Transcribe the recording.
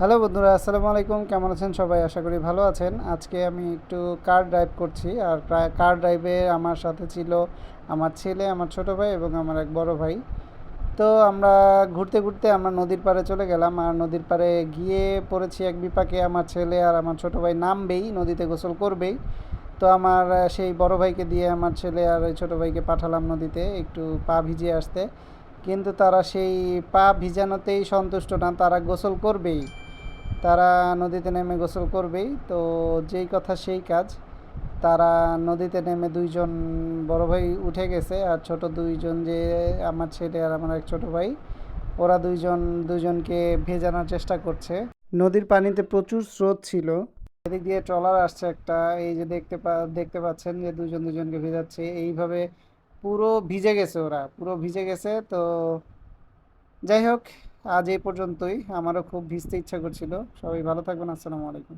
Hello বন্ধুরা, আসসালামু আলাইকুম। কেমন আছেন সবাই? আশা করি ভালো আছেন। আজকে আমি একটু কার ড্রাইভ করছি। আর কার ড্রাইভে আমার সাথে ছিল আমার ছেলে, আমার ছোট ভাই এবং আমার এক বড় ভাই। তো আমরা ঘুরতে ঘুরতে আমরা নদীর পাড়ে চলে গেলাম। আর নদীর পাড়ে গিয়ে পড়েছি এক বিপাকে। আমার ছেলে আর আমার ছোট ভাই নামবেই, নদীতে গোসল করবেই। তো আমার সেই বড় ভাইকে দিয়ে আমার ছেলে আর ওই ছোটো ভাইকে পাঠালাম নদীতে একটু পা ভিজিয়ে আসতে। কিন্তু তারা সেই পা ভিজানোতেই সন্তুষ্ট না, তারা গোসল করবেই। তারা নদীতে নেমে গোসল করবেই। তো যেই কথা সেই কাজ। তারা নদীতে নেমে দুইজন, বড় ভাই উঠে গেছে আর ছোট দুইজন, যে আমার ছেলে আর আমার এক ছোট ভাই, ওরা দুইজনকে ভেজানোর চেষ্টা করছে। নদীর পানিতে প্রচুর স্রোত ছিল। এদিক দিয়ে ট্রলার আসছে একটা, এই যে দেখতে পাচ্ছেন যে দুজনকে ভেজাচ্ছে এইভাবে। পুরো ভিজে গেছে, ওরা পুরো ভিজে গেছে। তো যাই হোক, আজ এই পর্যন্তই। আমারও খুব ভিজতে ইচ্ছা করছিল। সবাই ভালো থাকবেন। আসসালামু আলাইকুম।